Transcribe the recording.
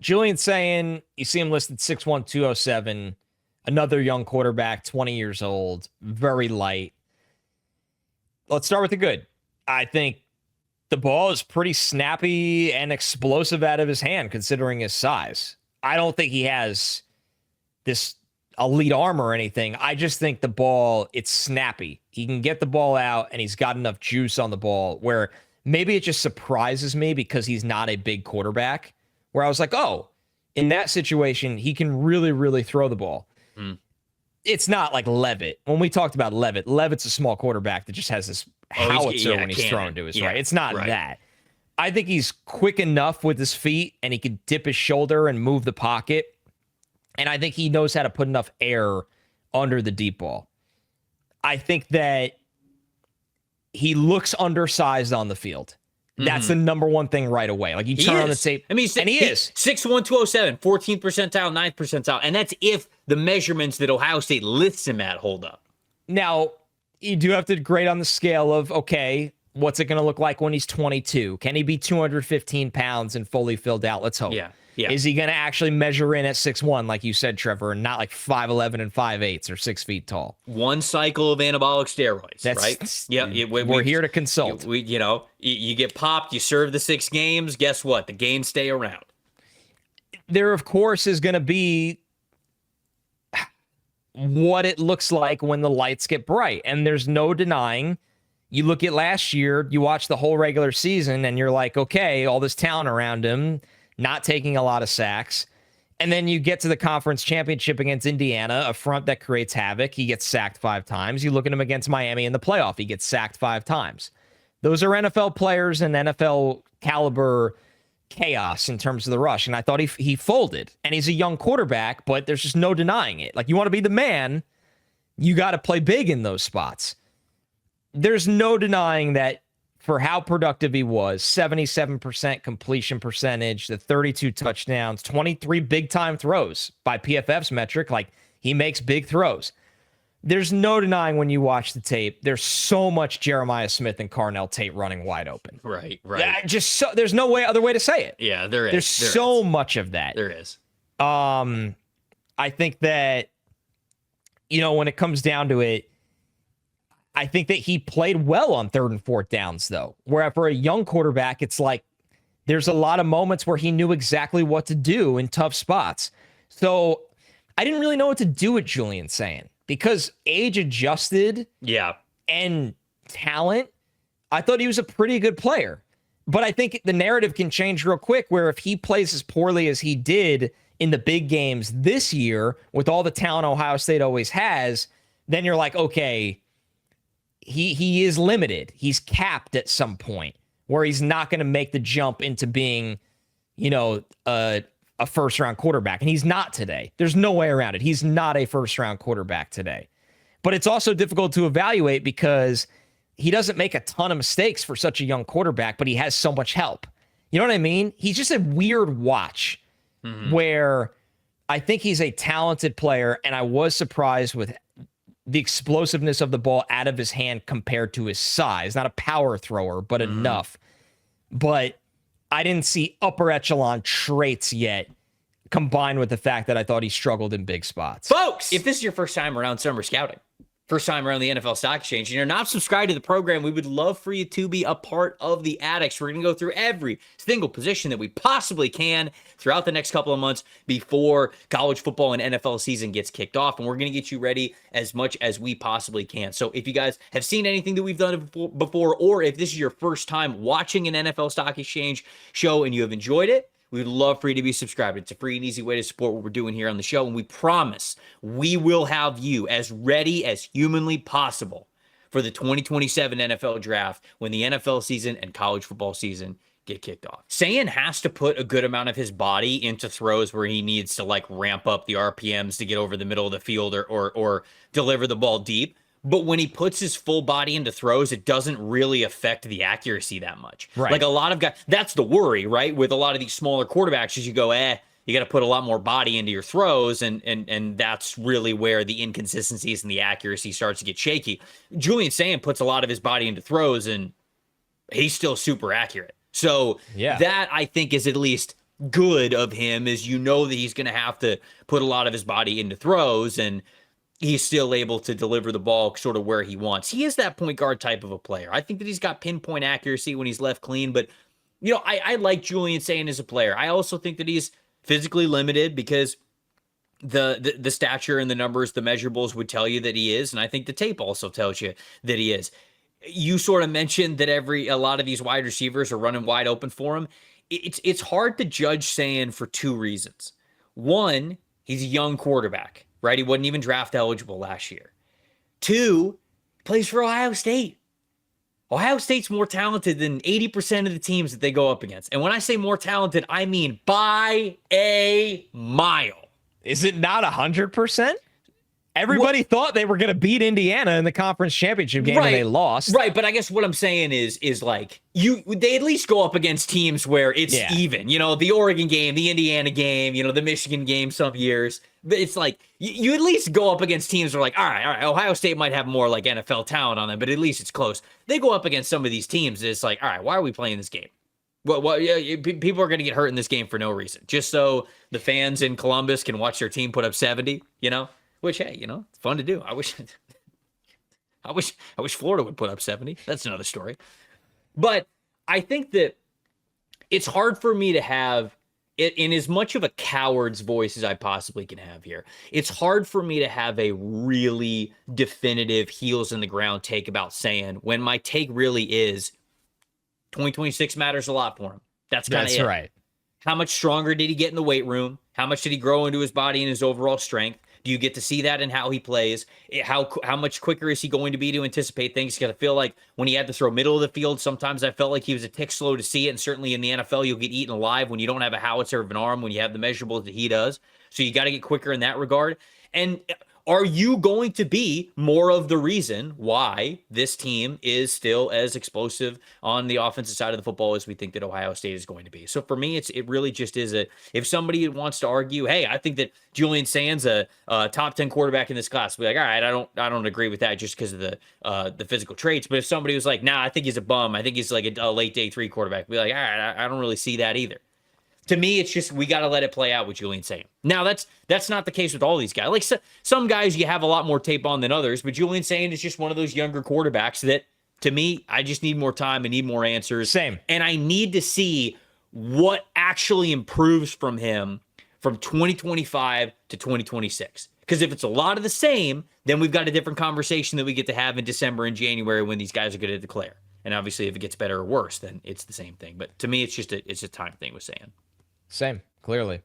Julian Sayin, you see him listed 6'1", 207, another young quarterback, 20 years old, very light. Let's start with the good. I think the ball is pretty snappy and explosive out of his hand considering his size. I don't think he has this elite arm or anything. I just think the ball, it's snappy. He can get the ball out and he's got enough juice on the ball where maybe it just surprises me because he's not a big quarterback, where I was like, oh, in that situation, he can really, really throw the ball. Mm. It's not like Levitt. When we talked about Levitt's a small quarterback that just has this howitzer when he's thrown to his right. It's not that. I think he's quick enough with his feet and he can dip his shoulder and move the pocket. And I think he knows how to put enough air under the deep ball. I think that he looks undersized on the field. That's the number one thing right away. Like you turn on the tape. I mean, and he is 6'1", 207, 14th percentile, 9th percentile. And that's if the measurements that Ohio State lists him at hold up. Now, you do have to grade on the scale of, okay, what's it going to look like when he's 22? Can he be 215 pounds and fully filled out? Let's hope. Yeah. Is he going to actually measure in at 6'1", like you said, Trevor, and not like 5'11" and 5'8" or 6 feet tall? One cycle of anabolic steroids, right? Yeah, we're here to consult. You get popped, you serve the 6 games, guess what? The games stay around. There, of course, is going to be what it looks like when the lights get bright, and there's no denying. You look at last year, you watch the whole regular season, and you're like, okay, all this talent around him, not taking a lot of sacks. And then you get to the conference championship against Indiana, a front that creates havoc. He gets sacked 5 times. You look at him against Miami in the playoff, he gets sacked 5 times. Those are NFL players and NFL caliber chaos in terms of the rush. And I thought he folded. And he's a young quarterback, but there's just no denying it. Like, you want to be the man, you got to play big in those spots. There's no denying that for how productive he was, 77% completion percentage, the 32 touchdowns, 23 big-time throws by PFF's metric. Like, he makes big throws. There's no denying when you watch the tape, there's so much Jeremiah Smith and Carnell Tate running wide open. Right. There's no other way to say it. Yeah, there is. There's so much of that. There is. I think that, when it comes down to it, I think that he played well on 3rd and 4th downs, though. Where for a young quarterback, it's like there's a lot of moments where he knew exactly what to do in tough spots. So I didn't really know what to do with Julian Sayin because age adjusted and talent, I thought he was a pretty good player. But I think the narrative can change real quick where if he plays as poorly as he did in the big games this year with all the talent Ohio State always has, then you're like, okay, he is limited. He's capped at some point where he's not going to make the jump into being, a first-round quarterback. And he's not today. There's no way around it. He's not a first-round quarterback today. But it's also difficult to evaluate because he doesn't make a ton of mistakes for such a young quarterback, but he has so much help. You know what I mean? He's just a weird watch where I think he's a talented player, and I was surprised with the explosiveness of the ball out of his hand compared to his size. Not a power thrower, but enough. But I didn't see upper echelon traits yet, combined with the fact that I thought he struggled in big spots. Folks, if this is your first time around summer scouting, first time around the NFL Stock Exchange, and you're not subscribed to the program, we would love for you to be a part of the Addicts. We're going to go through every single position that we possibly can throughout the next couple of months before college football and NFL season gets kicked off, and we're going to get you ready as much as we possibly can. So if you guys have seen anything that we've done before, or if this is your first time watching an NFL Stock Exchange show and you have enjoyed it, we would love for you to be subscribed. It's a free and easy way to support what we're doing here on the show, and we promise we will have you as ready as humanly possible for the 2027 NFL Draft when the NFL season and college football season get kicked off. Sayin has to put a good amount of his body into throws where he needs to ramp up the RPMs to get over the middle of the field or deliver the ball deep. But when he puts his full body into throws, it doesn't really affect the accuracy that much. Right. Like a lot of guys, that's the worry, right? With a lot of these smaller quarterbacks, is you go, you got to put a lot more body into your throws, and that's really where the inconsistencies and the accuracy starts to get shaky. Julian Sayin puts a lot of his body into throws, and he's still super accurate. So that, I think, is at least good of him is you know that he's going to have to put a lot of his body into throws, and he's still able to deliver the ball sort of where he wants. He is that point guard type of a player. I think that he's got pinpoint accuracy when he's left clean, but I like Julian Sayin as a player. I also think that he's physically limited because the stature and the numbers, the measurables would tell you that he is, and I think the tape also tells you that he is. You sort of mentioned that a lot of these wide receivers are running wide open for him. It's hard to judge Sayin for two reasons. One, he's a young quarterback, right? He wasn't even draft eligible last year. Two, he plays for Ohio State. Ohio State's more talented than 80% of the teams that they go up against. And when I say more talented, I mean by a mile. Is it not 100%? Everybody thought they were going to beat Indiana in the conference championship game, and they lost. Right, but I guess what I'm saying is like they at least go up against teams where it's even. The Oregon game, the Indiana game, the Michigan game some years. But it's like you at least go up against teams that are like, all right, Ohio State might have more like NFL talent on them, but at least it's close. They go up against some of these teams, and it's like, all right, why are we playing this game? People are going to get hurt in this game for no reason, just so the fans in Columbus can watch their team put up 70. Which, hey, it's fun to do. I wish Florida would put up 70. That's another story. But I think that it's hard for me to have it in as much of a coward's voice as I possibly can have here. It's hard for me to have a really definitive heels in the ground take about Sayin when my take really is 2026 matters a lot for him. That's kind of it. Right. How much stronger did he get in the weight room? How much did he grow into his body and his overall strength? Do you get to see that in how he plays? How much quicker is he going to be to anticipate things? Because I feel like when he had to throw middle of the field, sometimes I felt like he was a tick slow to see it. And certainly in the NFL, you'll get eaten alive when you don't have a howitzer of an arm, when you have the measurables that he does. So you got to get quicker in that regard. And are you going to be more of the reason why this team is still as explosive on the offensive side of the football as we think that Ohio State is going to be? So for me, it really just is if somebody wants to argue, hey, I think that Julian Sayin's a top 10 quarterback in this class, be like, all right, I don't agree with that just because of the physical traits. But if somebody was like, nah, I think he's a bum, I think he's like a late day 3 quarterback, be like, all right, I don't really see that either. To me, it's just we got to let it play out with Julian Sayin. Now, that's not the case with all these guys. Like some guys you have a lot more tape on than others, but Julian Sayin is just one of those younger quarterbacks that, to me, I just need more time and need more answers. Same. And I need to see what actually improves from him from 2025 to 2026. Because if it's a lot of the same, then we've got a different conversation that we get to have in December and January when these guys are going to declare. And obviously, if it gets better or worse, then it's the same thing. But to me, it's just a time thing with Sayin. Same, clearly.